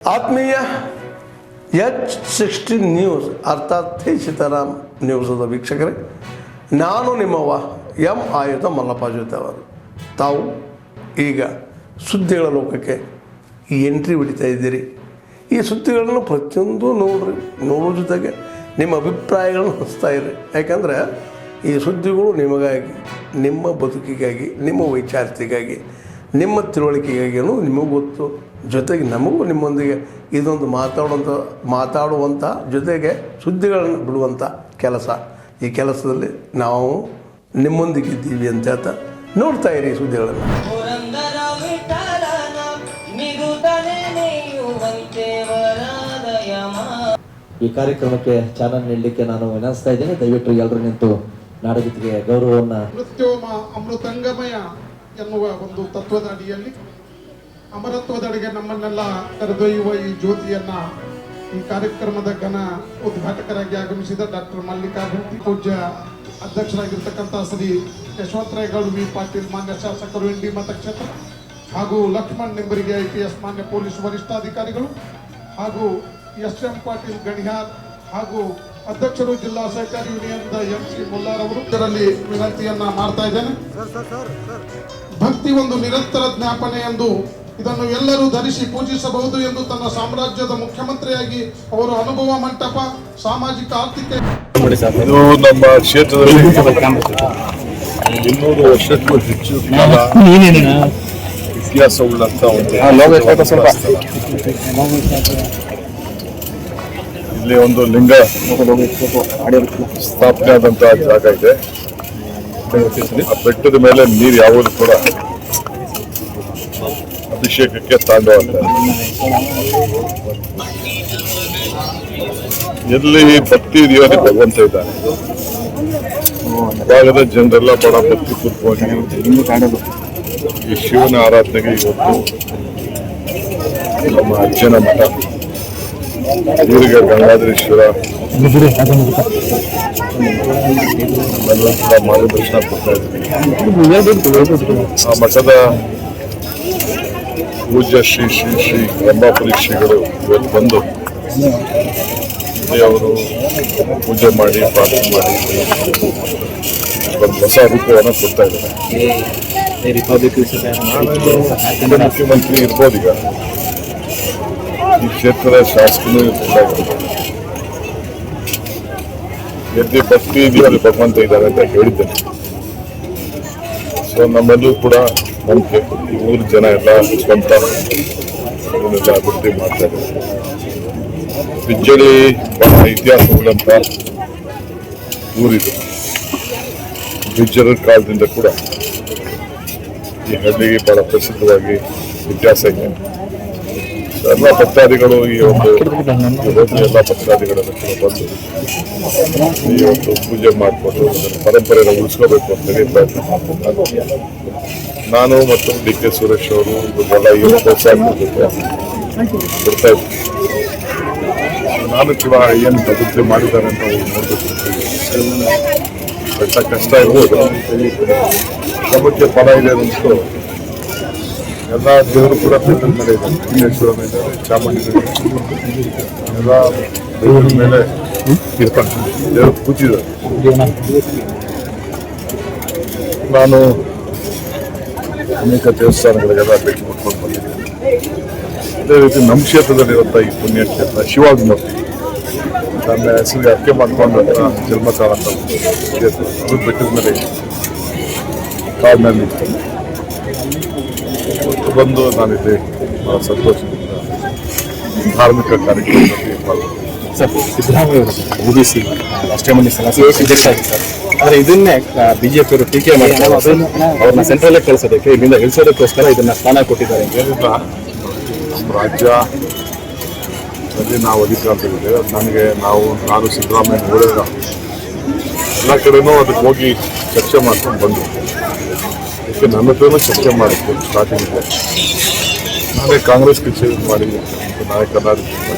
ಆತ್ಮೀಯ H16 news ಅರ್ಥಾತ್ ಸೀತಾರಾಮ್ ನ್ಯೂಸದ ವೀಕ್ಷಕರೇ, ನಾನು ನಿಮ್ಮವ ಎಂ ಆಯುಧ ಮಲ್ಲಪ್ಪ ಜೊತೆ ಅವರು. ತಾವು ಈಗ ಸುದ್ದಿಗಳ ಲೋಕಕ್ಕೆ ಎಂಟ್ರಿ ಹೊಡಿತಾ ಇದ್ದೀರಿ. ಈ ಸುದ್ದಿಗಳನ್ನು ಪ್ರತಿಯೊಂದು ನೋಡೋ ಜೊತೆಗೆ ನಿಮ್ಮ ಅಭಿಪ್ರಾಯಗಳನ್ನು ಹಂಚ್ತಾ ಇರಿ. ಯಾಕಂದರೆ ಈ ಸುದ್ದಿಗಳು ನಿಮಗಾಗಿ, ನಿಮ್ಮ ಬದುಕಿಗಾಗಿ, ನಿಮ್ಮ ವೈಚಾರಿಕೆಗಾಗಿ, ನಿಮ್ಮ ತಿಳುವಳಿಕೆಗಾಗಿಯೂ ನಿಮಗೂ ಗೊತ್ತು. ಜೊತೆಗೆ ನಮಗೂ ನಿಮ್ಮೊಂದಿಗೆ ಇದೊಂದು ಮಾತಾಡುವಂಥ ಜೊತೆಗೆ ಸುದ್ದಿಗಳನ್ನು ಬಿಡುವಂಥ ಕೆಲಸ. ಈ ಕೆಲಸದಲ್ಲಿ ನಾವು ನಿಮ್ಮೊಂದಿಗಿದ್ದೀವಿ ಅಂತ ಹೇಳ್ತಾ ನೋಡ್ತಾ ಇರಿ ಸುದ್ದಿಗಳನ್ನು. ಈ ಕಾರ್ಯಕ್ರಮಕ್ಕೆ ಚಾಲನೆ ನೀಡಲಿಕ್ಕೆ ನಾನು ವಿನಂತಿಸ್ತಾ ಇದ್ದೇನೆ. ದಯವಿಟ್ಟು ಎಲ್ಲರೂ ನಿಂತು ನಾಡಗೀತೆಗೆ ಗೌರವವನ್ನು. ಮೃತ್ಯೋಮ ಅಮೃತಂಗಮಯ ಎನ್ನುವ ಒಂದು ತತ್ವದ ಅಡಿಯಲ್ಲಿ ಅಮರತ್ವದೆಡೆಗೆ ನಮ್ಮನ್ನೆಲ್ಲ ಕರೆದೊಯ್ಯುವ ಈ ಜ್ಯೋತಿಯನ್ನ ಈ ಕಾರ್ಯಕ್ರಮದ ಘನ ಉದ್ಘಾಟಕರಾಗಿ ಆಗಮಿಸಿದ ಡಾಕ್ಟರ್ ಮಲ್ಲಿಕಾರ್ಜುನ್ ಪೂಜ್ಯ ಅಧ್ಯಕ್ಷರಾಗಿರ್ತಕ್ಕಂಥ ಶ್ರೀ ಯಶವಂತರಾಯಗೌಡ ವಿ ಪಾಟೀಲ್ ಮಾನ್ಯ ಶಾಸಕರು ಇಂಡಿ ಮತಕ್ಷೇತ್ರ, ಹಾಗೂ ಲಕ್ಷ್ಮಣ್ ನಿಂಬರಿಗೆ IPS ಮಾನ್ಯ ಪೊಲೀಸ್ ವರಿಷ್ಠಾಧಿಕಾರಿಗಳು, ಹಾಗೂ SM ಪಾಟೀಲ್ ಗಣಿಹಾರ್, ಹಾಗೂ ಅಧ್ಯಕ್ಷರು ಜಿಲ್ಲಾ ಸಹಕಾರಿ ಯೂನಿಯನ್ದ MC ಮುಲ್ಲಾರವರು ಇದರಲ್ಲಿ ವಿನಂತಿಯನ್ನ ಮಾಡ್ತಾ ಇದ್ದೇನೆ. ಭಕ್ತಿ ಒಂದು ನಿರಂತರ ಜ್ಞಾಪನೆ ಎಂದು ಇದನ್ನು ಎಲ್ಲರೂ ಧರಿಸಿ ಪೂಜಿಸಬಹುದು ಎಂದು ತನ್ನ ಸಾಮ್ರಾಜ್ಯದ ಮುಖ್ಯಮಂತ್ರಿಯಾಗಿ ಅವರು ಅನುಭವ ಮಂಟಪ ಸಾಮಾಜಿಕ ಆರ್ಥಿಕ ಇದು ನಮ್ಮ ಕ್ಷೇತ್ರದಲ್ಲಿ 200 ವರ್ಷಕ್ಕೂ ಹೆಚ್ಚು ಕಾಲ ಇತಿಹಾಸವುಳ್ಳಂತ ಒಂದು ಇಲ್ಲಿ ಒಂದು ಲಿಂಗ ಸ್ಥಾಪನೆ ಆದಂತಹ ಜಾಗ ಇದೆ. ಆ ಬೆಟ್ಟದ ಮೇಲೆ ನೀರು ಯಾವಾಗಲೂ ಕೂಡ ಅಭಿಷೇಕಕ್ಕೆ ತಾಂಡವ ಅಂತ. ಎಲ್ಲಿ ಭಕ್ತಿ ಇದೆಯೋ ಅಲ್ಲಿ ಭಗವಂತ ಇದ್ದಾನೆ. ಭಾಗದ ಜನರೆಲ್ಲ ಬಹಳ ಭಕ್ತಿ ಪೂರ್ವಕವಾಗಿ ಈ ಶಿವನ ಆರಾಧನೆಗೆ ಇವತ್ತು ನಮ್ಮ ಅಜ್ಜನ ಮಠ ಊರಿಗೆ ಗಂಗಾಧರೇಶ್ವರ ಮಾರ್ಗದರ್ಶನ ಕೊಡ್ತಾ ಇದ್ದೀವಿ. ಆ ಮಠದ ಪೂಜ್ಯ ಶ್ರೀ ಶ್ರೀ ಶ್ರೀ ರಂಭಾಪುರಿ ಶ್ರೀಗಳು ಇವತ್ತು ಬಂದು ಅವರು ಪೂಜೆ ಮಾಡಿ ಪ್ರಾರ್ಥನೆ ಮಾಡಿ ಒಂದು ಹೊಸ ರೂಪವನ್ನು ಕೊಡ್ತಾ ಇದ್ದಾರೆ. ಮುಖ್ಯಮಂತ್ರಿ ಇರ್ಬೋದು, ಈಗ ಈ ಕ್ಷೇತ್ರದ ಶಾಸಕನು ಎಲ್ಲಿ ಭಕ್ತಿ ಇದೆಯೋ ಅಲ್ಲಿ ಭಗವಂತ ಇದ್ದಾರೆ ಅಂತ ಹೇಳಿದ್ದೇನೆ. ಸೊ ನಮ್ಮೆಲ್ಲೂ ಕೂಡ ನಂಬಿಕೆ, ಈ ಊರು ಜನ ಎಲ್ಲ ಸ್ವಂತ ಇದನ್ನೆಲ್ಲ ಅಭಿವೃದ್ಧಿ ಮಾಡ್ತಾ ಇದ್ದಾರೆ. ಬಿಜ್ಜಳಿ ಬಹಳ ಇತಿಹಾಸ ಉಳ್ಳಂತ ಊರಿದು. ಬಿಜ್ಜಳರ ಕಾಲದಿಂದ ಕೂಡ ಈ ಹಳ್ಳಿಗೆ ಬಹಳ ಪ್ರಸಿದ್ಧವಾಗಿ ಇತಿಹಾಸ ಇದೆ. ಎಲ್ಲ ಭಕ್ತಾದಿಗಳು ಈ ಒಂದು ಎಲ್ಲ ಭಕ್ತಾದಿಗಳನ್ನು ಕೂಡ ಬಂದು ಈ ಒಂದು ಪೂಜೆ ಮಾಡಿಕೊಂಡು ಪರಂಪರೆಯನ್ನು ಉಳಿಸ್ಕೋಬೇಕು ಅಂತೇಳಿ ಪ್ರಯತ್ನ ಮಾಡ್ತಾರೆ. ನಾನು ಮತ್ತು DK ಸುರೇಶ್ ಅವರು ಇವರೆಲ್ಲ ಏನು ಪ್ರೋತ್ಸಾಹ ಕೊಡ್ತಾ ಇದ್ವಿ. ನಾನು ಕೂಡ ಏನು ಅಭಿವೃದ್ಧಿ ಮಾಡಿದ್ದಾರೆ ಅಂತ ನೋಡಬೇಕು. ಬೆಟ್ಟ ಕಷ್ಟ ಇರ್ಬೋದು, ಶ್ರಮಕ್ಕೆ ಫಲ ಇದೆ ಅನ್ನಿಸ್ತು. ಎಲ್ಲ ದೇವರು ಕೂಡ ಬೆಟ್ಟದ ಮೇಲೆ ಇದ್ದಾರೆ. ವಿಘ್ನೇಶ್ವರ ಇದ್ದಾರೆ, ಚಾಮುಂಡಿ ಎಲ್ಲ ದೇವರ ಮೇಲೆ ಇರ್ತಾರೆ, ದೇವರು ಕೂತಿದ್ದಾರೆ. ನಾನು ಅನೇಕ ದೇವಸ್ಥಾನಗಳಿಗೆಲ್ಲ ಭೇಟಿ ಕೊಟ್ಕೊಂಡು ಬಂದಿದ್ದೀನಿ. ಅದೇ ರೀತಿ ನಮ್ಮ ಕ್ಷೇತ್ರದಲ್ಲಿರುವಂಥ ಈ ಪುಣ್ಯ ಕ್ಷೇತ್ರ ಶಿವಾಜ್ಮೂರ್ತಿ ನನ್ನ ಹೆಸರಿಗೆ ಅರ್ಕೆ ಮಾಡಿಕೊಂಡಂಥ ಜನ್ಮತಾಳ ಅಂತ ಒಂದು ಕ್ಷೇತ್ರ, ಅದು ಬೆಟ್ಟದ ಮೇಲೆ ಕಾಡಿನಲ್ಲಿ ಬಂದು ನಾನಿಲ್ಲಿ ಬಹಳ ಸಂತೋಷದಿಂದ ಧಾರ್ಮಿಕ ಕಾರ್ಯಕ್ರಮದಲ್ಲಿ ಪಾಲ್ಗೊಂಡಿದ್ದೆ. ಸರ್, ಸಿದ್ದರಾಮಯ್ಯ OBC ರಾಷ್ಟ್ರೀಯ ಮಂಡಳಿ ಸದಸ್ಯ ಅಧ್ಯಕ್ಷ ಆಗಿದ್ದಾರೆ. ಆದರೆ ಇದನ್ನೇ BJP ಅವರು ಟೀಕೆ ಮಾಡ್ತಾರೆ. ಅವ್ರನ್ನ ಸೆಂಟ್ರಲ್ಲೇ ಕಳಿಸೋದಕ್ಕೆ, ಇಲ್ಲಿಂದ ಇಳಿಸೋದಕ್ಕೋಸ್ಕರ ಇದನ್ನ ಸ್ಥಾನ ಕೊಟ್ಟಿದ್ದಾರೆ. ಏನಿಲ್ಲ, ನಮ್ಮ ರಾಜ್ಯದಲ್ಲಿ ನಾವು ಅಧಿಕಾರದಲ್ಲಿದ್ದೇವೆ. ನಾನು ಸಿದ್ದರಾಮಯ್ಯ ನೋಡಿದ ಎಲ್ಲ ಕಡೆನೂ ಅದಕ್ಕೆ ಹೋಗಿ ಚರ್ಚೆ ಮಾಡ್ಕೊಂಡು ಬಂದು ಅದಕ್ಕೆ ನನ್ನ ಹತ್ರನೂ ಚರ್ಚೆ ಮಾಡಿತ್ತು. ಸ್ಟಾರ್ಟಿಂಗ್ಗೆ ನಾನೇ ಕಾಂಗ್ರೆಸ್ಗೆ ಚೇಂಜ್ ಮಾಡಿ ನಾಯಕನಾಗಿ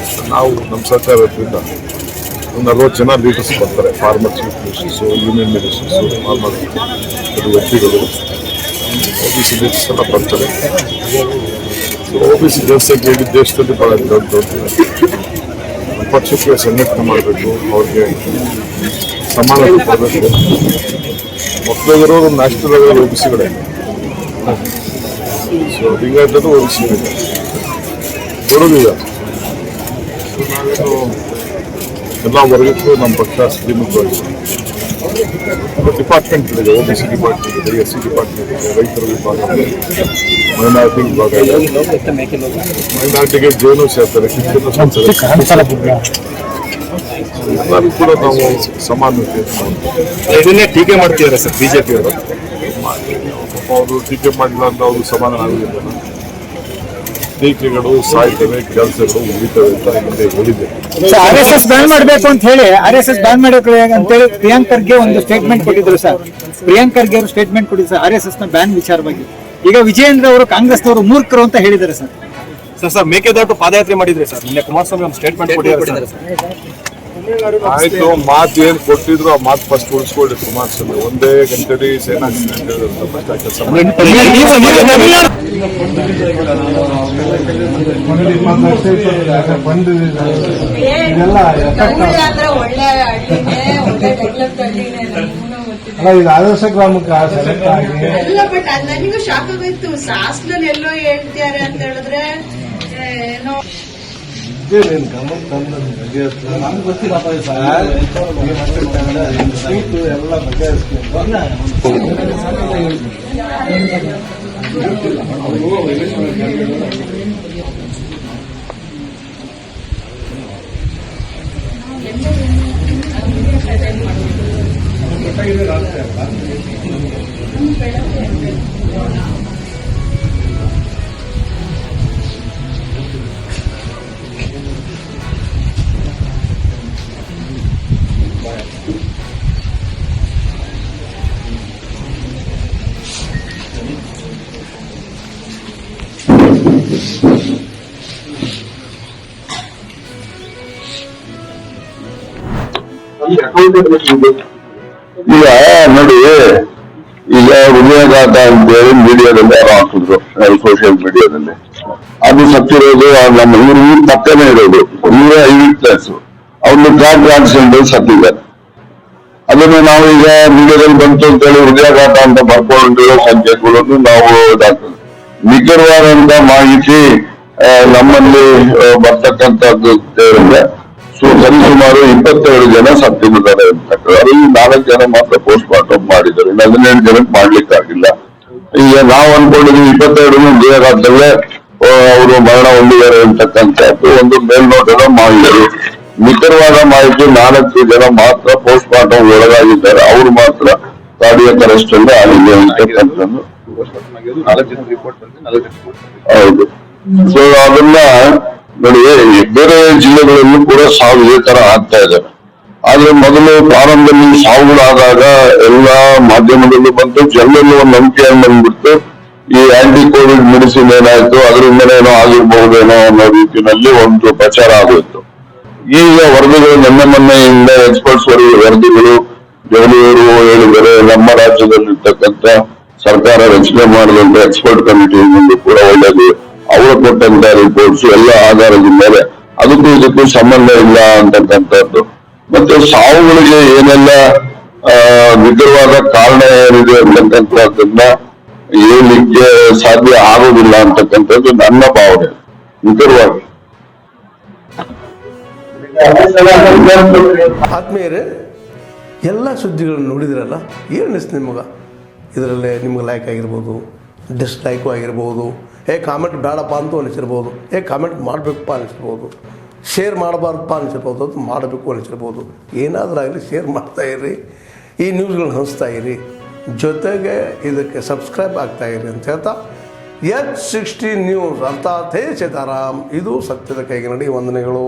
ನಾವು ನಮ್ಮ ಸರ್ಕಾರದಿಂದ ಒಂದು 40 ಜನ ಲೀಡರ್ಸ್ ಬರ್ತಾರೆ. Former chief ministers, union ministers, farmer MP ಗಳು, OBC ಲೀಡರ್ಸ್ ಎಲ್ಲ ಬರ್ತಾರೆ. OBC ಜನಸಂಖ್ಯೆ ಇಡೀ ದೇಶದಲ್ಲಿ ಬಹಳ ದೊಡ್ಡದು. ಪಕ್ಷಕ್ಕೆ ಸಂಘಟನೆ ಮಾಡಬೇಕು, ಅವ್ರಿಗೆ ಸಮಾನತೆ ಕೊಡಬೇಕು. ಮಕ್ಕಳಿಗಿರೋರು ನ್ಯಾಷನಲ್ ಲೆವೆಲ್ OBCಗಳೇ. ಸೊ ಹಿಂಗಾಗ್ತದೆ OBC ಕೊಡೋದಿಲ್ಲ. ನಾವೇನು ಎಲ್ಲ ವರ್ಗಕ್ಕೂ ನಮ್ಮ ಪಕ್ಷ ಶ್ರೀಮಂತವಾಗಿದೆ. ಡಿಪಾರ್ಟ್ಮೆಂಟ್ಗಳಿದೆ, OBC ಡಿಪಾರ್ಟ್ಮೆಂಟ್ ಇದೆ, SC ಡಿಪಾರ್ಟ್ಮೆಂಟ್ ಇದೆ, ರೈತರ ವಿಭಾಗ ಇದೆ, ಮೈನಾರಿಟಿ ವಿಭಾಗ ಇದೆ. ಮೈನಾರಿಟಿಗೆ ಜೇನು ಸೇರ್ತಾರೆ, ಕ್ರಿಶ್ಚಿಯನ್ ಸೇರ್ತಾರೆ. ಎಲ್ಲರೂ ಕೂಡ ನಾವು ಸಮಾನತೆ. ಇದನ್ನೇ ಟೀಕೆ ಮಾಡ್ತಿದ್ದಾರೆ ಸರ್ ಬಿಜೆಪಿ ಅವರು. ಅವರು ಟೀಕೆ ಮಾಡಿಲ್ಲ ಅಂತ ಅವರು ಸಮಾಧಾನ ಆಗುದಿಲ್ಲ. ಟೀಕೆಗಳು ಸಾಯ್ತವೆ, ಕೆಲಸಗಳು ಮುಗಿತವೆ ಅಂತ ಹಿಂದೆ ಹೇಳಿದ್ದೆ. RSS ಬ್ಯಾನ್ ಮಾಡಬೇಕು ಅಂತ ಹೇಳಿ RSS ಬ್ಯಾನ್ ಮಾಡಬೇಕು ಅಂತೇಳಿ ಪ್ರಿಯಾಂಕ್ ಖರ್ಗೆ ಒಂದು ಸ್ಟೇಟ್ಮೆಂಟ್ ಕೊಟ್ಟಿದ್ರು ಸರ್. ಪ್ರಿಯಾಂಕ್ ಖರ್ಗೆ ಅವರು ಸ್ಟೇಟ್ಮೆಂಟ್ ಕೊಟ್ಟಿದ್ರು ಸರ್ RSS ನ ಬ್ಯಾನ್ ವಿಚಾರವಾಗಿ. ಈಗ ವಿಜಯೇಂದ್ರ ಅವರು ಕಾಂಗ್ರೆಸ್ನವರು ಮೂರ್ಖರು ಅಂತ ಹೇಳಿದ್ದಾರೆ ಸರ್. ಸರ್ ಮೇಕೆದಾಟು ಪಾದಯಾತ್ರೆ ಮಾಡಿದ್ರೆ ಸರ್, ನಿನ್ನೆ ಕುಮಾರಸ್ವಾಮಿ ಒಂದು ಸ್ಟೇಟ್ಮೆಂಟ್ ಕೊಟ್ಟಿದ್ದಾರೆ ಸರ್. ಆಯ್ತು, ಮಾತು ಏನ್ ಕೊಟ್ಟಿದ್ರು ಆ ಮಾತು ಫಸ್ಟ್ ಉಳಿಸ್ಕೊಳ್ಳಿ ಕುಮಾರಸ್ವಾಮಿ. ಒಂದೇ ಗಂಟೆಡಿ ಸೇನಾ ಕೆಲಸ ಇದು ಆದರ್ಶ ಗ್ರಾಮಕ್ಕೆ ಸೆಲೆಕ್ಟ್ ಆಗಿ ಅಲ್ಲ, ಬಟ್ ನನಗೂ ಶಾಕ್ ಆಗೋಯ್ತು. ಸಾಸ್ಲಲ್ಲಿ ಎಲ್ಲೋ ಹೇಳ್ತಾರೆ ಅಂತ ಹೇಳಿದ್ರೆ ಏನೋ ಗಮನ ತಂದು ನಮ್ಗೆ ಗೊತ್ತಿಲ್ಲ ಎಲ್ಲ ಈಗ ನೋಡಿ, ಈಗ ಹೃದಯಘಾತ ಅಂತೇಳಿ ಮೀಡಿಯಾದಲ್ಲಿ ಯಾರೋ ಹಾಕಿದ್ರು, ಸೋಷಿಯಲ್ ಮೀಡಿಯಾದಲ್ಲಿ. ಅದು ಸತ್ತಿರೋದು ನಮ್ಮ ಊರು ಪಕ್ಕನೇ ಇರೋದು, 105 ಕ್ಲಾಸ್. ಅವ್ರನ್ನ ಟ್ರ್ಯಾಕ್ ಆಕ್ಸಿಡೆಂಟ್ ಸತ್ತಿದ್ದಾರೆ. ಅದನ್ನು ನಾವು ಈಗ ಮೀಡಿಯಾದಲ್ಲಿ ಬಂತು ಅಂತೇಳಿ ಹೃದಯಾಘಾತ ಅಂತ ಬರ್ಕೊಂಡಿರೋ ಸಂಖ್ಯೆಗಳನ್ನು ನಾವು ಇದಾಗ್ತದೆ. ನಿಖರವಾದಂತ ಮಾಹಿತಿ ನಮ್ಮಲ್ಲಿ ಬರ್ತಕ್ಕಂಥದ್ದು ಹೇಳಿದ್ರೆ ಸರಿಸುಮಾರು 22 ಜನ ಸತ್ತಿದ್ದಾರೆ ಅಂತಕ್ಕಂಥ. ಅದರಲ್ಲಿ 4 ಜನ ಮಾತ್ರ ಪೋಸ್ಟ್ ಮಾರ್ಟಮ್ ಮಾಡಿದ್ದಾರೆ, 17 ಜನಕ್ಕೆ ಮಾಡ್ಲಿಕ್ಕಾಗಿಲ್ಲ. ಈಗ ನಾವು ಅನ್ಕೊಂಡಿದ್ವಿ 22 ಹೃದಯಾಘಾತದಲ್ಲೇ ಅವರು ಮರಣ ಹೊಂದಿದ್ದಾರೆ ಅಂತಕ್ಕಂಥದ್ದು ಒಂದು ಮೇಲ್ನೋಟದ ಮಾಹಿತಿ. ನಿಖರವಾದ ಮಾಹಿತಿ 4 ಜನ ಮಾತ್ರ ಪೋಸ್ಟ್ ಮಾರ್ಟಮ್ ಒಳಗಾಗಿದ್ದಾರೆ, ಅವರು ಮಾತ್ರ ಕಾರ್ಡಿಯಾಕ್ ಅರೆಸ್ಟ್ ಅಲ್ಲೇ ಆಗಿದೆ ಅಂತಕ್ಕಂಥದ್ದು. ಹೌದು. ಸೊ ಅದನ್ನ ನೋಡಿ, ಬೇರೆ ಜಿಲ್ಲೆಗಳಲ್ಲೂ ಕೂಡ ಸಾವು ಇದೇ ತರ ಆಗ್ತಾ ಇದ್ದಾರೆ. ಆದ್ರೆ ಮೊದಲು ಪ್ರಾರಂಭದಲ್ಲಿ ಸಾವುಗಳಾದಾಗ ಎಲ್ಲಾ ಮಾಧ್ಯಮದಲ್ಲೂ ಬಂತು, ಜನರಲ್ಲೂ ಒಂದು ನಂಬಿಕೆ ಬಂದ್ಬಿಟ್ಟು ಈ ಆಂಟಿ ಕೋವಿಡ್ ಮೆಡಿಸಿನ್ ಏನಾಯ್ತು ಅದರಿಂದನೇನೋ ಆಗಿರ್ಬಹುದೇನೋ ಅನ್ನೋ ರೀತಿಯಲ್ಲಿ ಒಂದು ಪ್ರಚಾರ ಆಗೋಯ್ತು. ಈಗ ವರದಿಗಳು ಮೊನ್ನೆಯಿಂದ ಎಕ್ಸ್ಪರ್ಟ್ಸ್ ವರದಿಗಳು ಬೆಂಗಳೂರು ಹೇಳಿದರೆ ನಮ್ಮ ರಾಜ್ಯದಲ್ಲಿರ್ತಕ್ಕಂಥ ಸರ್ಕಾರ ರಚನೆ ಮಾಡಿದಂತ ಎಕ್ಸ್ಪರ್ಟ್ ಕಮಿಟಿ ಕೂಡ ಒಳ್ಳೆಯದು. ಅವರು ಕೊಟ್ಟಂತ ರಿಪೋರ್ಟ್ಸ್ ಎಲ್ಲ ಆಧಾರದ ಮೇಲೆ ಅದಕ್ಕೂ ಇದಕ್ಕೂ ಸಂಬಂಧ ಇಲ್ಲ ಅಂತಕ್ಕಂಥದ್ದು. ಮತ್ತೆ ಸಾವುಗಳಿಗೆ ಏನೆಲ್ಲ ನಿಖರವಾದ ಕಾರಣ ಏನಿದೆ ಅಂತಕ್ಕಂಥದ್ದನ್ನ ಹೇಳಲಿಕ್ಕೆ ಸಾಧ್ಯ ಆಗೋದಿಲ್ಲ ಅಂತಕ್ಕಂಥದ್ದು ನನ್ನ ಭಾವನೆ. ನಿಖರವಾಗಿ ಆತ್ಮೀಯರೇ, ಎಲ್ಲ ಸುದ್ದಿಗಳನ್ನು ನೋಡಿದ್ರಲ್ಲ, ಏನು ಅನಿಸ್ತು ನಿಮಗೆ? ಇದರಲ್ಲೇ ನಿಮ್ಗೆ ಲೈಕ್ ಆಗಿರ್ಬೋದು, ಡಿಸ್ಲೈಕು ಆಗಿರ್ಬೋದು, ಕಾಮೆಂಟ್ ಬೇಡಪ್ಪ ಅಂತೂ ಅನಿಸಿರ್ಬೋದು, ಕಾಮೆಂಟ್ ಮಾಡಬೇಕಪ್ಪ ಅನಿಸಿರ್ಬೋದು, ಶೇರ್ ಮಾಡಬಾರ್ದಪ್ಪ ಅನಿಸಿರ್ಬೋದು, ಅದು ಮಾಡಬೇಕು ಅನಿಸಿರ್ಬೋದು. ಏನಾದರೂ ಆಗಲಿ ಶೇರ್ ಮಾಡ್ತಾಯಿರಿ, ಈ ನ್ಯೂಸ್ಗಳನ್ನ ಹಂಚ್ತಾ ಇರಿ, ಜೊತೆಗೆ ಇದಕ್ಕೆ ಸಬ್ಸ್ಕ್ರೈಬ್ ಆಗ್ತಾಯಿರಿ ಅಂತ ಹೇಳ್ತಾ H16 ನ್ಯೂಸ್ ಅರ್ಥಾತ್ ಹೇ ಸೀತಾರಾಮ್, ಇದು ಸತ್ಯದ ಕೈಗೆ ನಡಿ. ವಂದನೆಗಳು.